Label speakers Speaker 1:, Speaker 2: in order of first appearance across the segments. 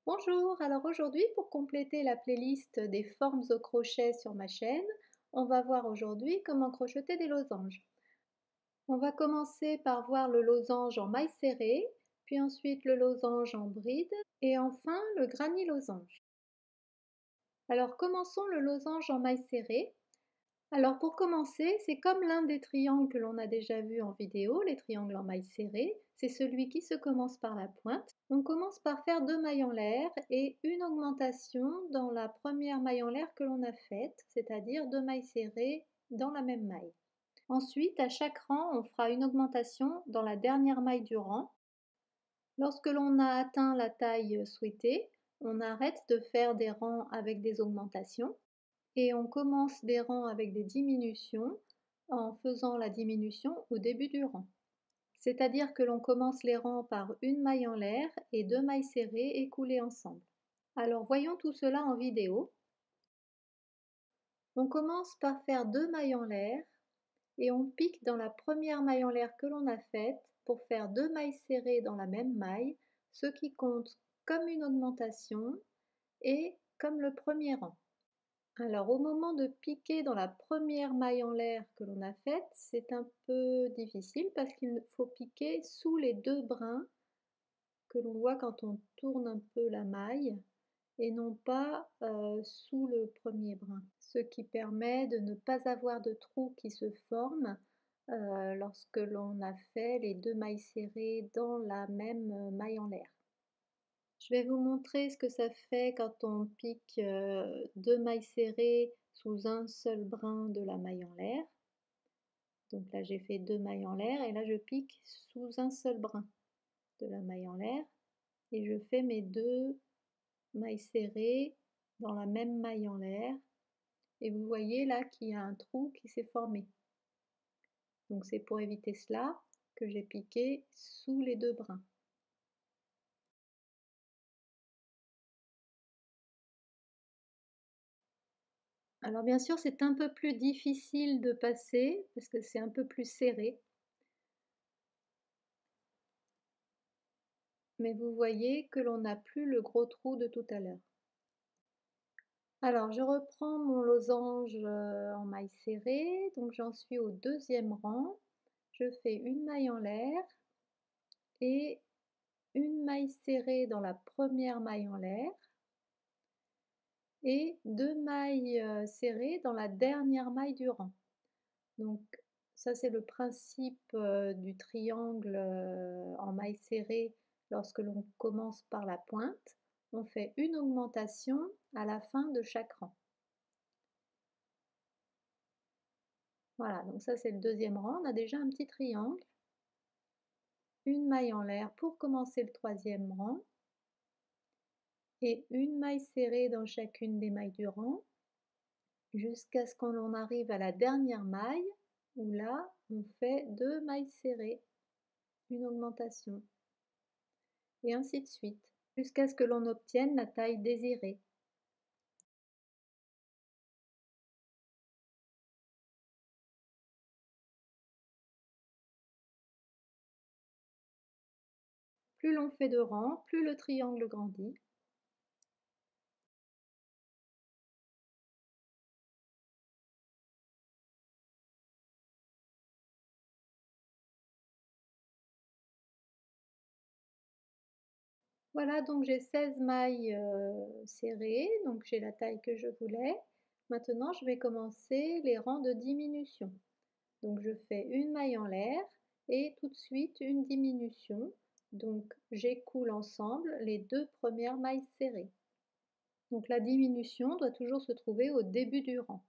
Speaker 1: Bonjour, alors aujourd'hui pour compléter la playlist des formes au crochet sur ma chaîne, on va voir aujourd'hui comment crocheter des losanges. On va commencer par voir le losange en maille serrée, puis ensuite le losange en bride et enfin le granny losange. Alors commençons le losange en maille serrée. Alors pour commencer, c'est comme l'un des triangles que l'on a déjà vu en vidéo, les triangles en maille serrée, c'est celui qui se commence par la pointe. On commence par faire 2 mailles en l'air et une augmentation dans la première maille en l'air que l'on a faite, c'est-à-dire 2 mailles serrées dans la même maille. Ensuite, à chaque rang, on fera une augmentation dans la dernière maille du rang. Lorsque l'on a atteint la taille souhaitée, on arrête de faire des rangs avec des augmentations et on commence des rangs avec des diminutions en faisant la diminution au début du rang. C'est-à-dire que l'on commence les rangs par une maille en l'air et 2 mailles serrées écoulées ensemble. Alors voyons tout cela en vidéo. On commence par faire 2 mailles en l'air et on pique dans la première maille en l'air que l'on a faite pour faire 2 mailles serrées dans la même maille, ce qui compte comme une augmentation et comme le premier rang. Alors au moment de piquer dans la première maille en l'air que l'on a faite, c'est un peu difficile parce qu'il faut piquer sous les 2 brins que l'on voit quand on tourne un peu la maille et non pas sous le premier brin, ce qui permet de ne pas avoir de trous qui se forment lorsque l'on a fait les 2 mailles serrées dans la même maille en l'air. Je vais vous montrer ce que ça fait quand on pique 2 mailles serrées sous un seul brin de la maille en l'air. Donc là j'ai fait 2 mailles en l'air et là je pique sous un seul brin de la maille en l'air et je fais mes 2 mailles serrées dans la même maille en l'air et vous voyez là qu'il y a un trou qui s'est formé. Donc c'est pour éviter cela que j'ai piqué sous les 2 brins. Alors bien sûr c'est un peu plus difficile de passer parce que c'est un peu plus serré. Mais vous voyez que l'on n'a plus le gros trou de tout à l'heure. Alors je reprends mon losange en maille serrée, donc j'en suis au deuxième rang. Je fais une maille en l'air et une maille serrée dans la première maille en l'air et 2 mailles serrées dans la dernière maille du rang. Donc ça c'est le principe du triangle en maille serrée lorsque l'on commence par la pointe. On fait une augmentation à la fin de chaque rang. Voilà, donc ça c'est le deuxième rang, on a déjà un petit triangle. Une maille en l'air pour commencer le troisième rang et une maille serrée dans chacune des mailles du rang jusqu'à ce qu'on arrive à la dernière maille où là on fait 2 mailles serrées, une augmentation et ainsi de suite jusqu'à ce que l'on obtienne la taille désirée. Plus l'on fait de rangs, plus le triangle grandit. Voilà, donc j'ai 16 mailles serrées, donc j'ai la taille que je voulais. Maintenant, je vais commencer les rangs de diminution. Donc je fais une maille en l'air et tout de suite une diminution. Donc j'écoule ensemble les 2 premières mailles serrées. Donc la diminution doit toujours se trouver au début du rang.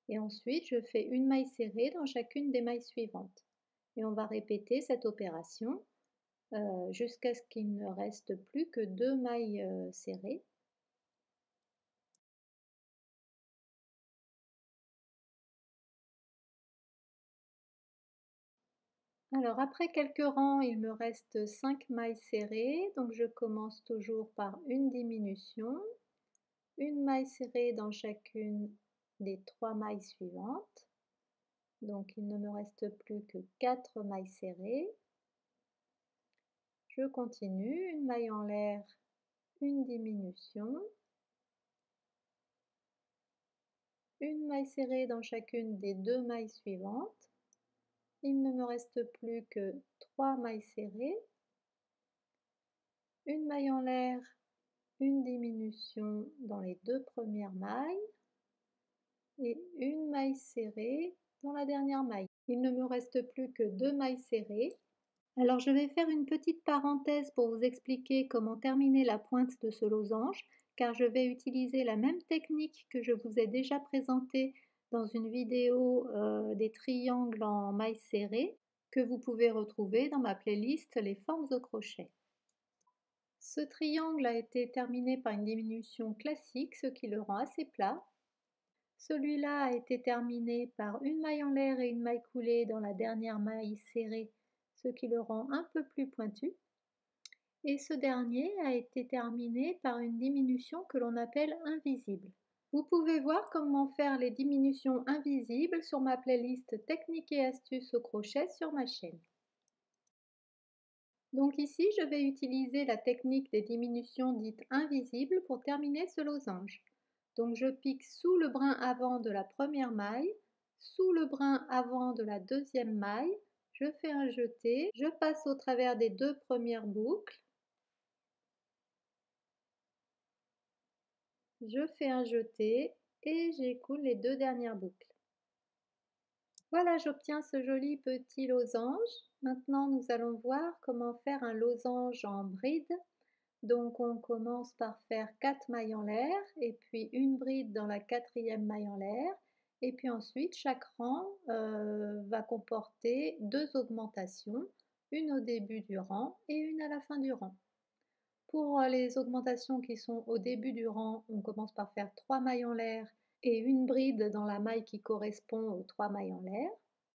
Speaker 1: Et ensuite, je fais une maille serrée dans chacune des mailles suivantes. Et on va répéter cette opération jusqu'à ce qu'il ne reste plus que 2 mailles serrées. Alors après quelques rangs, il me reste 5 mailles serrées, donc je commence toujours par une diminution, une maille serrée dans chacune des 3 mailles suivantes. Donc il ne me reste plus que 4 mailles serrées. Je continue, une maille en l'air, une diminution, une maille serrée dans chacune des deux mailles suivantes. Il ne me reste plus que 3 mailles serrées, une maille en l'air, une diminution dans les deux premières mailles et une maille serrée dans la dernière maille. Il ne me reste plus que 2 mailles serrées. Alors je vais faire une petite parenthèse pour vous expliquer comment terminer la pointe de ce losange, car je vais utiliser la même technique que je vous ai déjà présentée dans une vidéo des triangles en mailles serrées que vous pouvez retrouver dans ma playlist Les formes au crochet. Ce triangle a été terminé par une diminution classique, ce qui le rend assez plat. Celui-là a été terminé par une maille en l'air et une maille coulée dans la dernière maille serrée, ce qui le rend un peu plus pointu. Et ce dernier a été terminé par une diminution que l'on appelle invisible. Vous pouvez voir comment faire les diminutions invisibles sur ma playlist Techniques et astuces au crochet sur ma chaîne. Donc ici, je vais utiliser la technique des diminutions dites invisibles pour terminer ce losange. Donc je pique sous le brin avant de la première maille, sous le brin avant de la deuxième maille, je fais un jeté, je passe au travers des deux premières boucles, je fais un jeté et j'écoule les deux dernières boucles. Voilà, j'obtiens ce joli petit losange. Maintenant, nous allons voir comment faire un losange en bride. Donc on commence par faire 4 mailles en l'air et puis une bride dans la quatrième maille en l'air et puis ensuite chaque rang va comporter 2 augmentations, une au début du rang et une à la fin du rang. Pour les augmentations qui sont au début du rang, on commence par faire 3 mailles en l'air et une bride dans la maille qui correspond aux 3 mailles en l'air.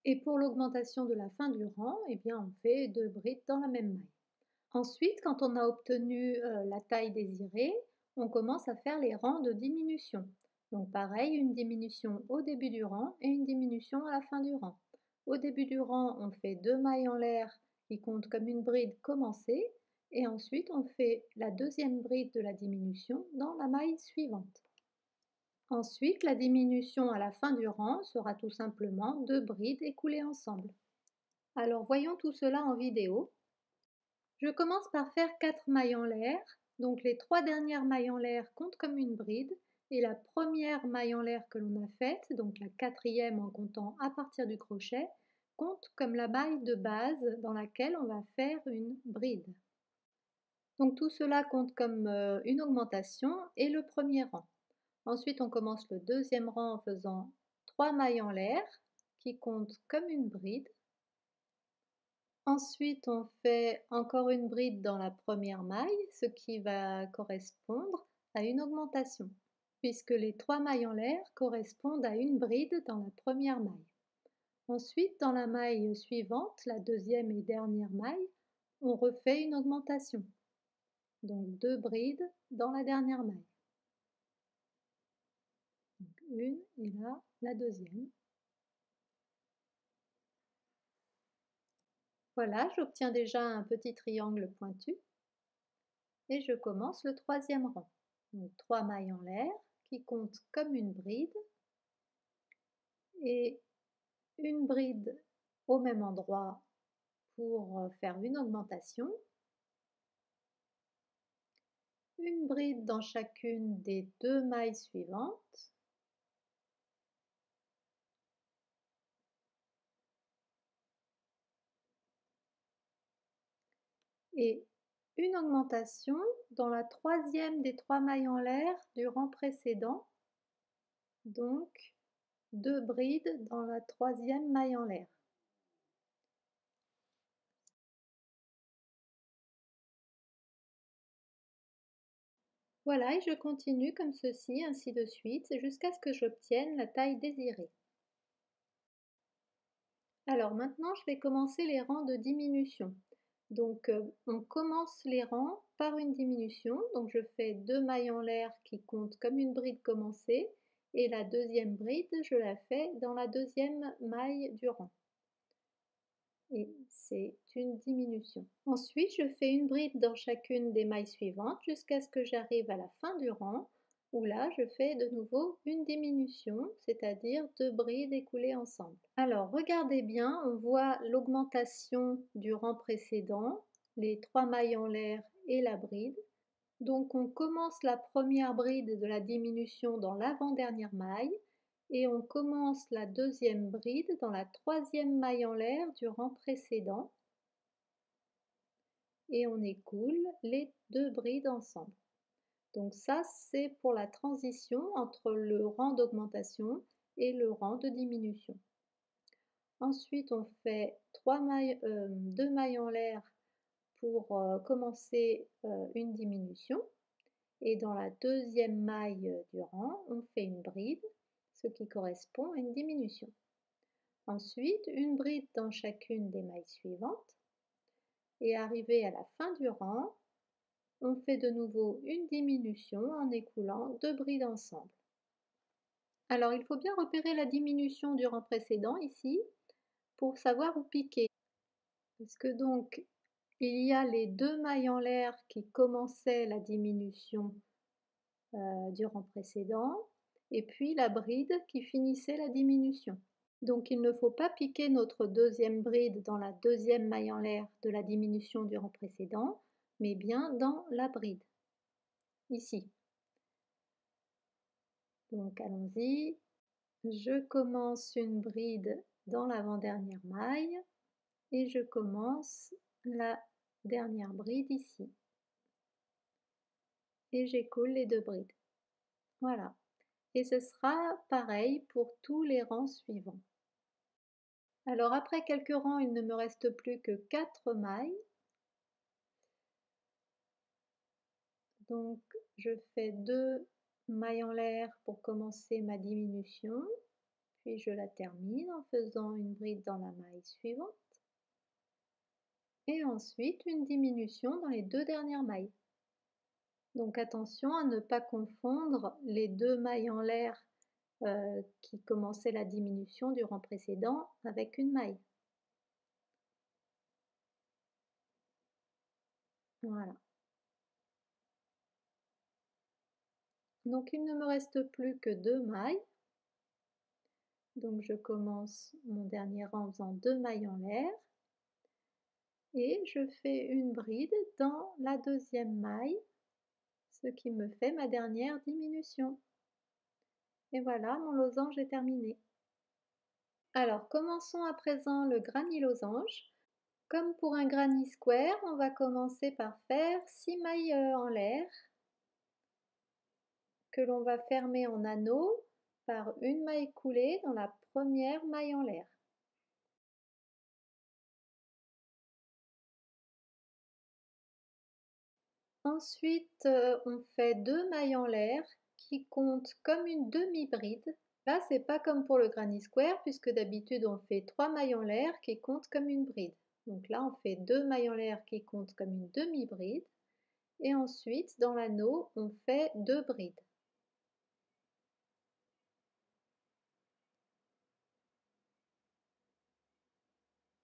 Speaker 1: Et pour l'augmentation de la fin du rang, eh bien on fait 2 brides dans la même maille. Ensuite, quand on a obtenu la taille désirée, on commence à faire les rangs de diminution. Donc pareil, une diminution au début du rang et une diminution à la fin du rang. Au début du rang, on fait 2 mailles en l'air qui comptent comme une bride commencée et ensuite on fait la deuxième bride de la diminution dans la maille suivante. Ensuite, la diminution à la fin du rang sera tout simplement 2 brides écoulées ensemble. Alors voyons tout cela en vidéo. Je commence par faire 4 mailles en l'air, donc les 3 dernières mailles en l'air comptent comme une bride et la première maille en l'air que l'on a faite, donc la quatrième en comptant à partir du crochet, compte comme la maille de base dans laquelle on va faire une bride. Donc tout cela compte comme une augmentation et le premier rang. Ensuite on commence le deuxième rang en faisant 3 mailles en l'air qui comptent comme une bride. Ensuite, on fait encore une bride dans la première maille, ce qui va correspondre à une augmentation, puisque les 3 mailles en l'air correspondent à une bride dans la première maille. Ensuite, dans la maille suivante, la deuxième et dernière maille, on refait une augmentation. Donc 2 brides dans la dernière maille. Donc une et là, la deuxième. Voilà, j'obtiens déjà un petit triangle pointu et je commence le troisième rang. Donc 3 mailles en l'air qui comptent comme une bride et une bride au même endroit pour faire une augmentation, une bride dans chacune des deux mailles suivantes et une augmentation dans la troisième des 3 mailles en l'air du rang précédent, donc 2 brides dans la troisième maille en l'air. Voilà, et je continue comme ceci, ainsi de suite, jusqu'à ce que j'obtienne la taille désirée. Alors maintenant, je vais commencer les rangs de diminution. Donc on commence les rangs par une diminution, donc je fais 2 mailles en l'air qui comptent comme une bride commencée et la deuxième bride je la fais dans la deuxième maille du rang. et c'est une diminution. Ensuite, je fais une bride dans chacune des mailles suivantes jusqu'à ce que j'arrive à la fin du rang où là je fais de nouveau une diminution, c'est-à-dire 2 brides écoulées ensemble. Alors regardez bien, on voit l'augmentation du rang précédent, les 3 mailles en l'air et la bride. Donc on commence la première bride de la diminution dans l'avant-dernière maille et on commence la deuxième bride dans la troisième maille en l'air du rang précédent et on écoule les 2 brides ensemble. Donc ça, c'est pour la transition entre le rang d'augmentation et le rang de diminution. Ensuite, on fait 2 mailles en l'air pour commencer une diminution. Et dans la deuxième maille du rang, on fait une bride, ce qui correspond à une diminution. Ensuite, une bride dans chacune des mailles suivantes. Et arrivé à la fin du rang, on fait de nouveau une diminution en écoulant 2 brides ensemble. Alors il faut bien repérer la diminution du rang précédent ici pour savoir où piquer. Parce que donc il y a les 2 mailles en l'air qui commençaient la diminution du rang précédent et puis la bride qui finissait la diminution. Donc il ne faut pas piquer notre deuxième bride dans la deuxième maille en l'air de la diminution du rang précédent, mais bien dans la bride, ici. Donc allons-y, je commence une bride dans l'avant-dernière maille et je commence la dernière bride ici. Et j'écoule les 2 brides. Voilà. Et ce sera pareil pour tous les rangs suivants. Alors après quelques rangs, il ne me reste plus que 4 mailles. Donc je fais 2 mailles en l'air pour commencer ma diminution, puis je la termine en faisant une bride dans la maille suivante. Et ensuite une diminution dans les 2 dernières mailles. Donc attention à ne pas confondre les 2 mailles en l'air qui commençaient la diminution du rang précédent avec une maille. Voilà. Donc il ne me reste plus que 2 mailles. Donc je commence mon dernier rang en faisant 2 mailles en l'air et je fais une bride dans la deuxième maille, ce qui me fait ma dernière diminution. Et voilà, mon losange est terminé. Alors commençons à présent le granny losange. Comme pour un granny square, on va commencer par faire 6 mailles en l'air que l'on va fermer en anneau par une maille coulée dans la première maille en l'air. Ensuite, on fait 2 mailles en l'air qui comptent comme une demi-bride. Là, c'est pas comme pour le granny square puisque d'habitude on fait 3 mailles en l'air qui comptent comme une bride. Donc là, on fait 2 mailles en l'air qui comptent comme une demi-bride. Et ensuite, dans l'anneau, on fait 2 brides.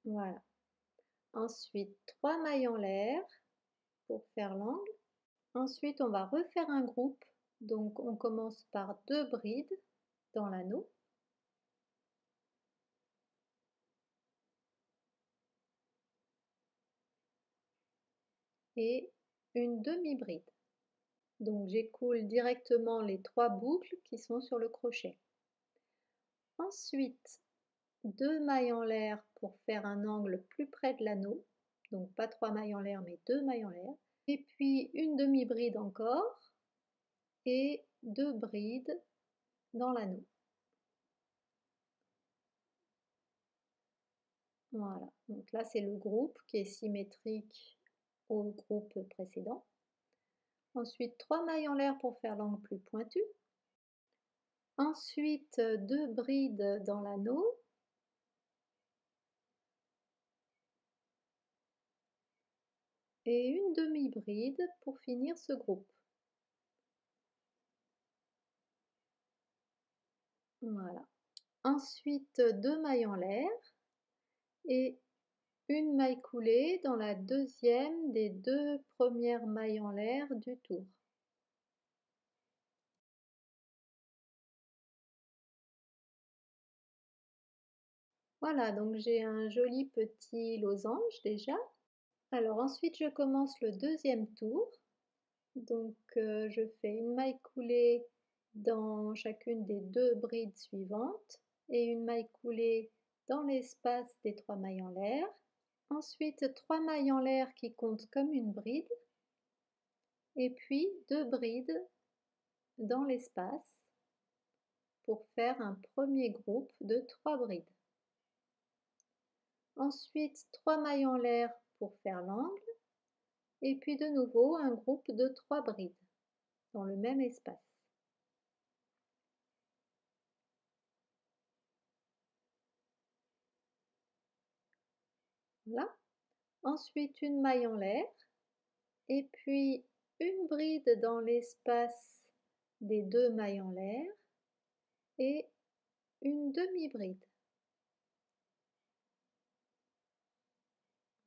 Speaker 1: Voilà. Ensuite, 3 mailles en l'air pour faire l'angle. Ensuite, on va refaire un groupe. Donc, on commence par 2 brides dans l'anneau. Et une demi-bride. Donc j'écoule directement les 3 boucles qui sont sur le crochet. Ensuite, 2 mailles en l'air pour faire un angle plus près de l'anneau. Donc pas 3 mailles en l'air mais 2 mailles en l'air. Et puis une demi-bride encore et 2 brides dans l'anneau. Voilà, donc là c'est le groupe qui est symétrique au groupe précédent. Ensuite 3 mailles en l'air pour faire l'angle plus pointu. Ensuite 2 brides dans l'anneau. Et une demi-bride pour finir ce groupe. Voilà. Ensuite 2 mailles en l'air et une maille coulée dans la deuxième des 2 premières mailles en l'air du tour. Voilà, donc j'ai un joli petit losange déjà. Alors ensuite je commence le deuxième tour. Donc je fais une maille coulée dans chacune des 2 brides suivantes et une maille coulée dans l'espace des 3 mailles en l'air. Ensuite 3 mailles en l'air qui comptent comme une bride et puis 2 brides dans l'espace pour faire un premier groupe de 3 brides. Ensuite 3 mailles en l'air pour faire l'angle et puis de nouveau un groupe de 3 brides dans le même espace. Voilà. Ensuite une maille en l'air et puis une bride dans l'espace des 2 mailles en l'air et une demi-bride.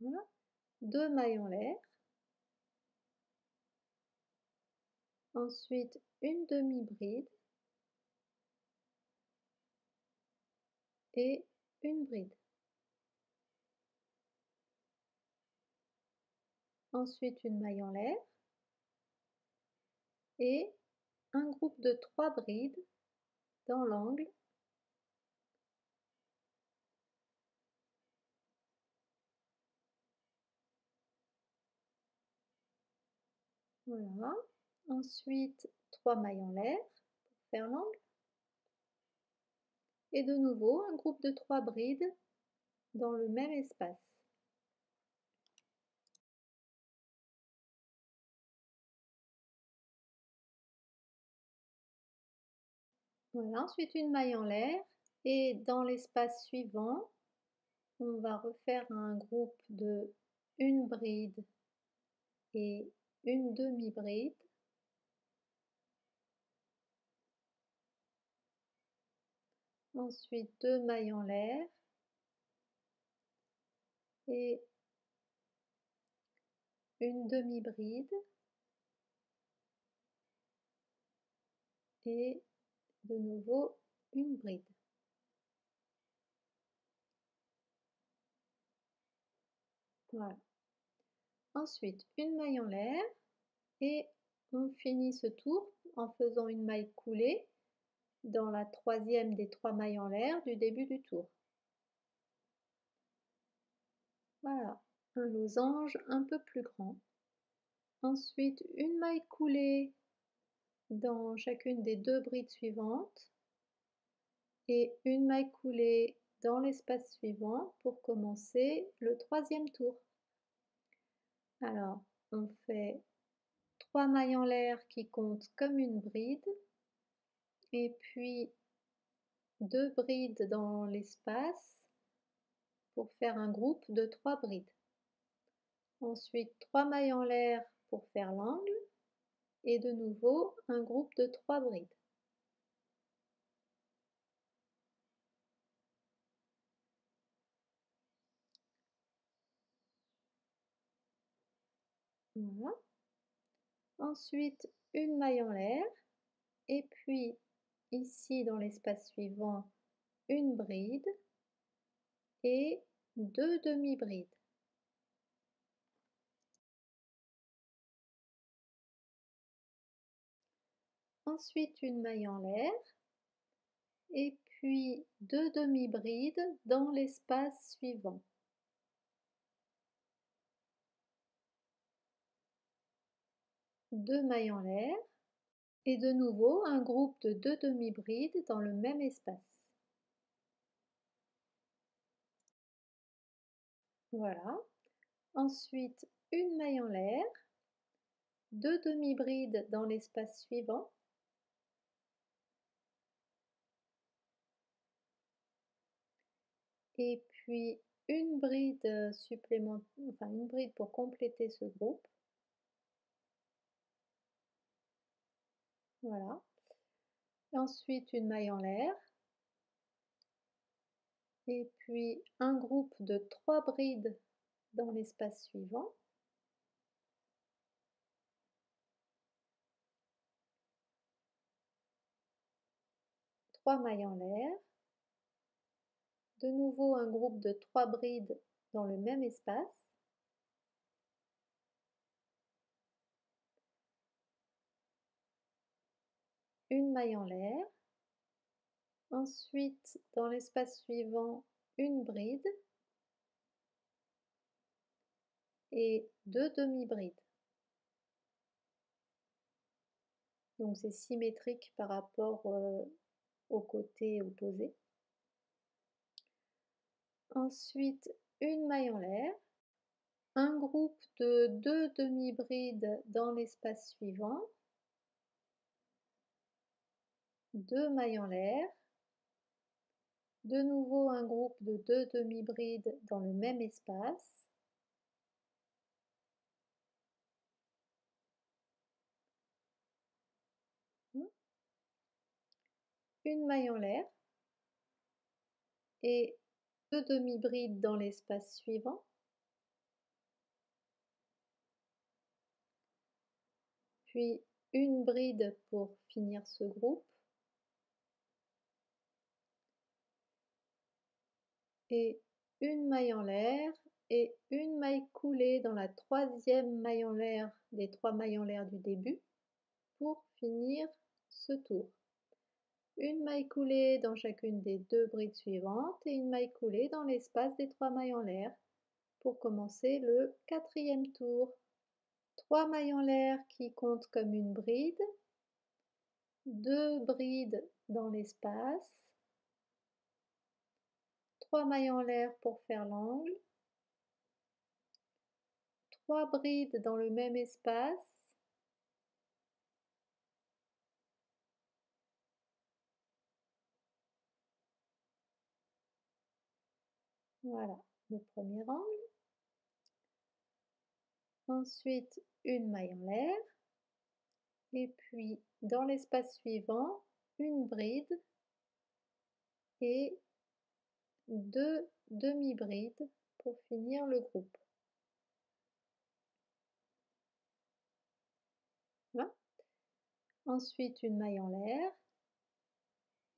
Speaker 1: Voilà. 2 mailles en l'air, ensuite une demi-bride et une bride. Ensuite une maille en l'air et un groupe de 3 brides dans l'angle. Voilà. Ensuite 3 mailles en l'air pour faire l'angle. Et de nouveau un groupe de 3 brides dans le même espace. Voilà, ensuite une maille en l'air et dans l'espace suivant, on va refaire un groupe de une bride et une demi-bride. Ensuite 2 mailles en l'air et une demi-bride et de nouveau une bride. Voilà. Ensuite une maille en l'air et on finit ce tour en faisant une maille coulée dans la troisième des 3 mailles en l'air du début du tour. Voilà, un losange un peu plus grand. Ensuite une maille coulée dans chacune des 2 brides suivantes et une maille coulée dans l'espace suivant pour commencer le troisième tour. Alors on fait 3 mailles en l'air qui comptent comme une bride et puis 2 brides dans l'espace pour faire un groupe de 3 brides. Ensuite 3 mailles en l'air pour faire l'angle et de nouveau un groupe de 3 brides. Voilà. Ensuite une maille en l'air et puis ici dans l'espace suivant une bride et 2 demi-brides. Ensuite une maille en l'air et puis 2 demi-brides dans l'espace suivant. Deux mailles en l'air et de nouveau un groupe de 2 demi-brides dans le même espace. Voilà. Ensuite une maille en l'air, 2 demi-brides dans l'espace suivant. Et puis une bride supplémentaire, enfin une bride pour compléter ce groupe. Voilà. Ensuite une maille en l'air et puis un groupe de 3 brides dans l'espace suivant. Trois mailles en l'air. De nouveau un groupe de 3 brides dans le même espace. Une maille en l'air. Ensuite, dans l'espace suivant, une bride et 2 demi-brides. Donc c'est symétrique par rapport au côté opposé. Ensuite, une maille en l'air, un groupe de 2 demi-brides dans l'espace suivant, 2 mailles en l'air, de nouveau un groupe de 2 demi-brides dans le même espace, une maille en l'air et 2 demi-brides dans l'espace suivant, puis une bride pour finir ce groupe, et une maille en l'air et une maille coulée dans la troisième maille en l'air des 3 mailles en l'air du début pour finir ce tour. Une maille coulée dans chacune des 2 brides suivantes et une maille coulée dans l'espace des 3 mailles en l'air pour commencer le 4e tour. 3 mailles en l'air qui comptent comme une bride, 2 brides dans l'espace, 3 mailles en l'air pour faire l'angle, 3 brides dans le même espace, voilà le premier angle. Ensuite, une maille en l'air. Et puis, dans l'espace suivant, une bride et 2 demi-brides pour finir le groupe. Voilà. Ensuite, une maille en l'air.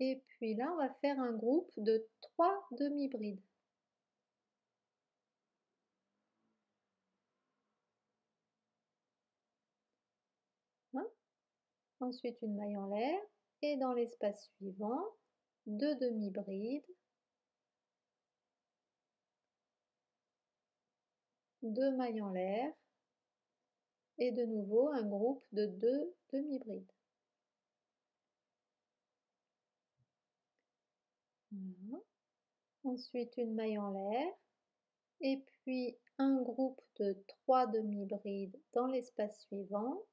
Speaker 1: Et puis là, on va faire un groupe de 3 demi-brides. Hein? Ensuite, une maille en l'air. Et dans l'espace suivant, 2 demi-brides, 2 mailles en l'air et de nouveau un groupe de 2 demi-brides. Voilà. Ensuite, une maille en l'air et puis un groupe de 3 demi-brides dans l'espace suivant.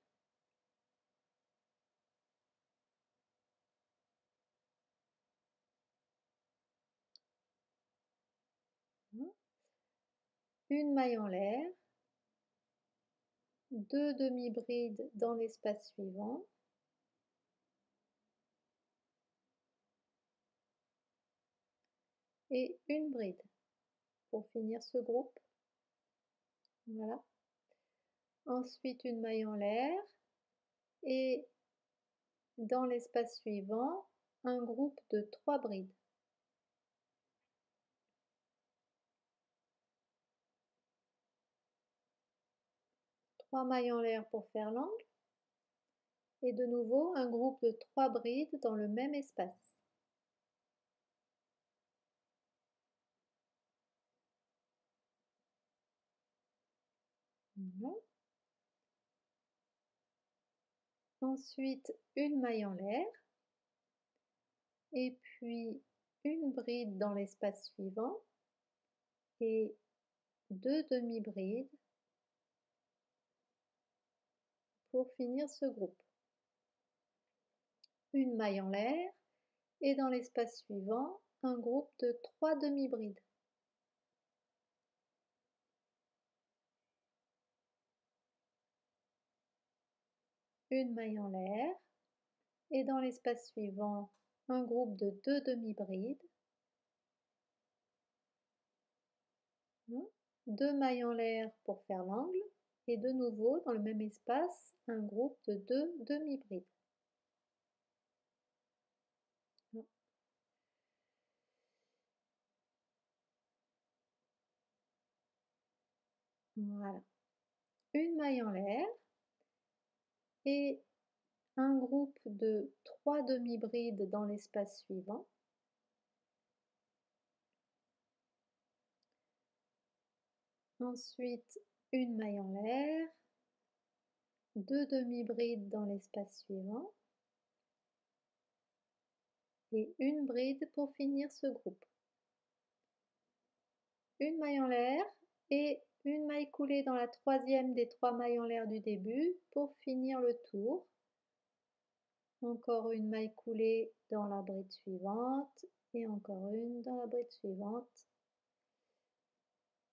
Speaker 1: Une maille en l'air, 2 demi-brides dans l'espace suivant, et une bride pour finir ce groupe. Voilà. Ensuite, une maille en l'air et dans l'espace suivant, un groupe de 3 brides. Trois mailles en l'air pour faire l'angle et de nouveau un groupe de 3 brides dans le même espace. Voilà. Ensuite, une maille en l'air et puis une bride dans l'espace suivant et 2 demi-brides pour finir ce groupe. Une maille en l'air et dans l'espace suivant, un groupe de 3 demi-brides. Une maille en l'air et dans l'espace suivant, un groupe de 2 demi-brides. 2 mailles en l'air pour faire l'angle et de nouveau dans le même espace un groupe de 2 demi-brides. Voilà, une maille en l'air et un groupe de 3 demi-brides dans l'espace suivant. Ensuite, une maille en l'air, 2 demi-brides dans l'espace suivant et une bride pour finir ce groupe. Une maille en l'air et une maille coulée dans la troisième des 3 mailles en l'air du début pour finir le tour. Encore une maille coulée dans la bride suivante et encore une dans la bride suivante.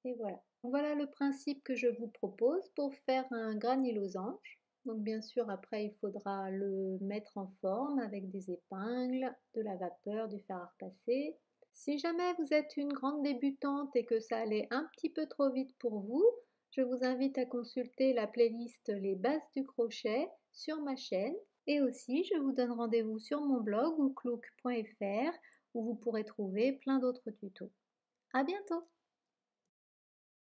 Speaker 1: Et voilà. Voilà le principe que je vous propose pour faire un granny losange. Donc bien sûr après il faudra le mettre en forme avec des épingles, de la vapeur, du fer à repasser. Si jamais vous êtes une grande débutante et que ça allait un petit peu trop vite pour vous, je vous invite à consulter la playlist Les bases du crochet sur ma chaîne. Et aussi, je vous donne rendez-vous sur mon blog ouklouk.fr où vous pourrez trouver plein d'autres tutos. À bientôt!